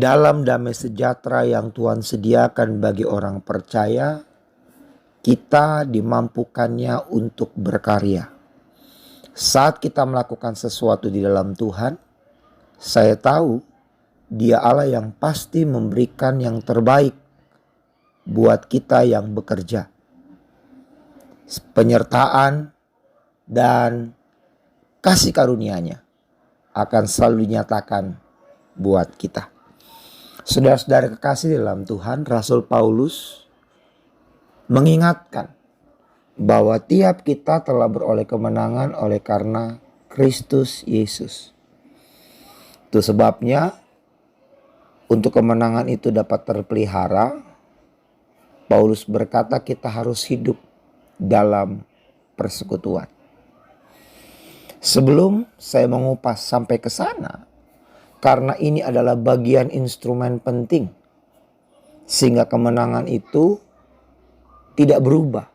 dalam damai sejahtera yang Tuhan sediakan bagi orang percaya, kita dimampukannya untuk berkarya. Saat kita melakukan sesuatu di dalam Tuhan, saya tahu Dia Allah yang pasti memberikan yang terbaik buat kita yang bekerja. Penyertaan dan kasih karunia-Nya akan selalu dinyatakan buat kita. Saudara-saudara kekasih dalam Tuhan, Rasul Paulus mengingatkan bahwa tiap kita telah beroleh kemenangan oleh karena Kristus Yesus. Itu sebabnya untuk kemenangan itu dapat terpelihara, Paulus berkata kita harus hidup dalam persekutuan. Sebelum saya mengupas sampai ke sana, karena ini adalah bagian instrumen penting, sehingga kemenangan itu tidak berubah,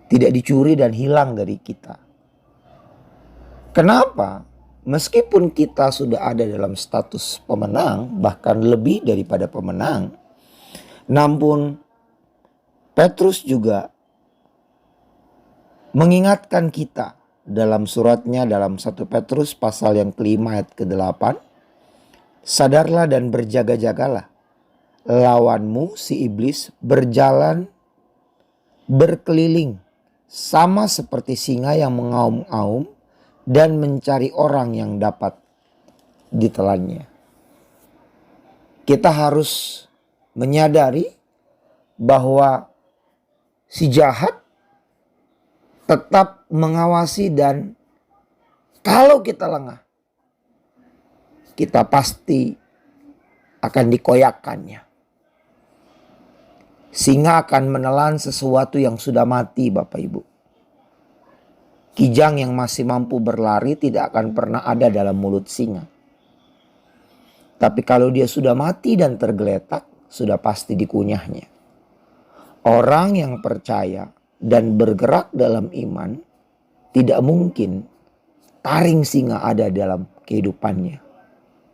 tidak dicuri dan hilang dari kita. Kenapa? Meskipun kita sudah ada dalam status pemenang, bahkan lebih daripada pemenang, namun Petrus juga mengingatkan kita dalam suratnya dalam 1 Petrus pasal yang kelima ayat ke-8. Sadarlah dan berjaga-jagalah. Lawanmu si iblis berjalan berkeliling sama seperti singa yang mengaum-ngaum dan mencari orang yang dapat ditelannya. Kita harus menyadari bahwa si jahat tetap mengawasi dan kalau kita lengah, kita pasti akan dikoyakkannya. Singa akan menelan sesuatu yang sudah mati, Bapak Ibu. Kijang yang masih mampu berlari tidak akan pernah ada dalam mulut singa. Tapi kalau dia sudah mati dan tergeletak, sudah pasti dikunyahnya. Orang yang percaya dan bergerak dalam iman, tidak mungkin taring singa ada dalam kehidupannya.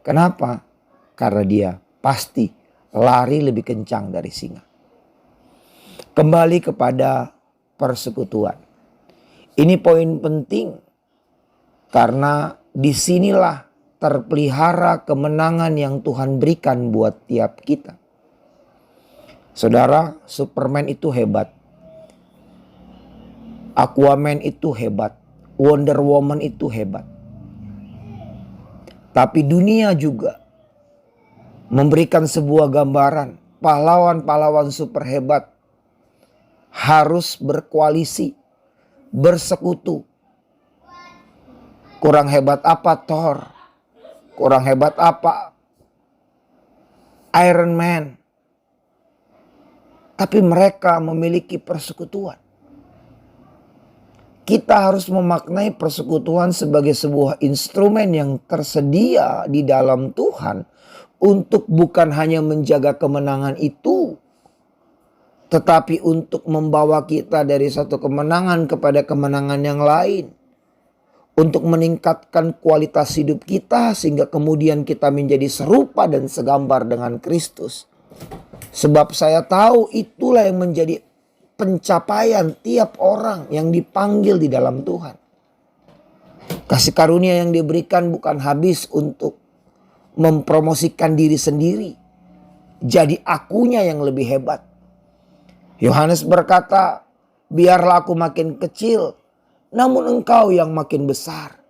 Kenapa? Karena dia pasti lari lebih kencang dari singa. Kembali kepada persekutuan. Ini poin penting karena disinilah terpelihara kemenangan yang Tuhan berikan buat tiap kita. Saudara, Superman itu hebat. Aquaman itu hebat, Wonder Woman itu hebat. Tapi dunia juga memberikan sebuah gambaran pahlawan-pahlawan super hebat harus berkoalisi, bersekutu. Kurang hebat apa Thor? Kurang hebat apa Iron Man? Tapi mereka memiliki persekutuan. Kita harus memaknai persekutuan sebagai sebuah instrumen yang tersedia di dalam Tuhan untuk bukan hanya menjaga kemenangan itu, tetapi untuk membawa kita dari satu kemenangan kepada kemenangan yang lain. Untuk meningkatkan kualitas hidup kita sehingga kemudian kita menjadi serupa dan segambar dengan Kristus. Sebab saya tahu itulah yang menjadi pencapaian tiap orang yang dipanggil di dalam Tuhan. Kasih karunia yang diberikan bukan habis untuk mempromosikan diri sendiri. Jadi akunya yang lebih hebat. Yohanes berkata, biarlah aku makin kecil, namun engkau yang makin besar.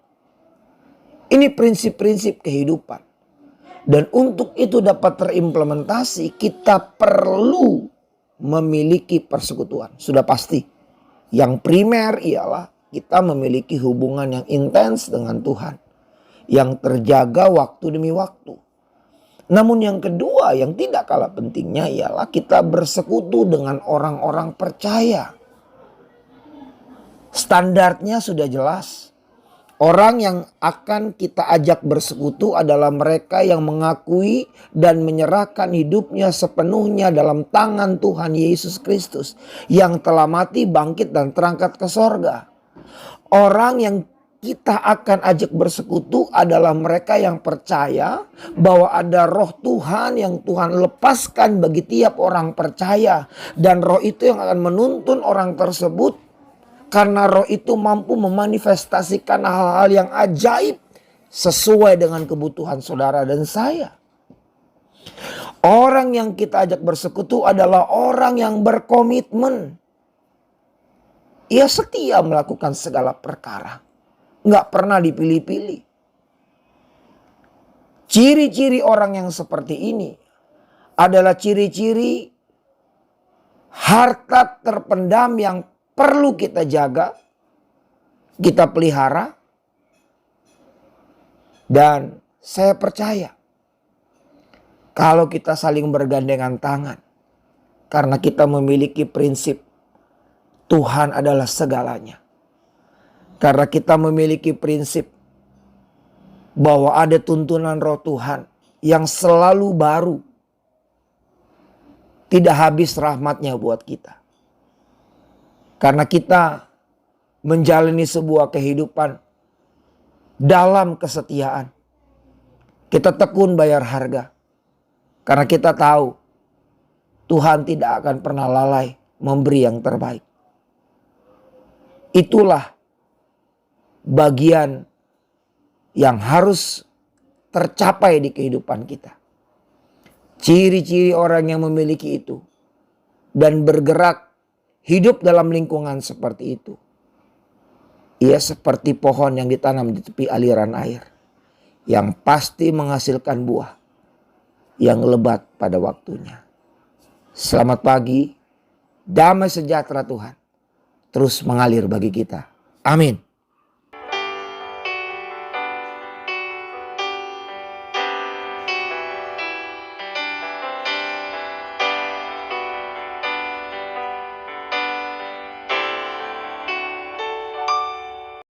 Ini prinsip-prinsip kehidupan. Dan untuk itu dapat terimplementasi, kita perlu memiliki persekutuan. Sudah pasti. Yang primer ialah kita memiliki hubungan yang intens dengan Tuhan. Yang terjaga waktu demi waktu. Namun yang kedua yang tidak kalah pentingnya ialah kita bersekutu dengan orang-orang percaya. Standarnya sudah jelas. Orang yang akan kita ajak bersekutu adalah mereka yang mengakui dan menyerahkan hidupnya sepenuhnya dalam tangan Tuhan Yesus Kristus. Yang telah mati, bangkit dan terangkat ke sorga. Orang yang kita akan ajak bersekutu adalah mereka yang percaya bahwa ada roh Tuhan yang Tuhan lepaskan bagi tiap orang percaya. Dan roh itu yang akan menuntun orang tersebut. Karena roh itu mampu memanifestasikan hal-hal yang ajaib sesuai dengan kebutuhan saudara dan saya. Orang yang kita ajak bersekutu adalah orang yang berkomitmen. Ia setia melakukan segala perkara. Nggak pernah dipilih-pilih. Ciri-ciri orang yang seperti ini adalah ciri-ciri harta terpendam yang perlu kita jaga, kita pelihara. Dan saya percaya kalau kita saling bergandengan tangan, karena kita memiliki prinsip Tuhan adalah segalanya. Karena kita memiliki prinsip bahwa ada tuntunan roh Tuhan yang selalu baru. Tidak habis rahmatnya buat kita. Karena kita menjalani sebuah kehidupan dalam kesetiaan. Kita tekun bayar harga. Karena kita tahu Tuhan tidak akan pernah lalai memberi yang terbaik. Itulah bagian yang harus tercapai di kehidupan kita. Ciri-ciri orang yang memiliki itu dan bergerak hidup dalam lingkungan seperti itu. Ia seperti pohon yang ditanam di tepi aliran air, yang pasti menghasilkan buah yang lebat pada waktunya. Selamat pagi, damai sejahtera Tuhan terus mengalir bagi kita. Amin.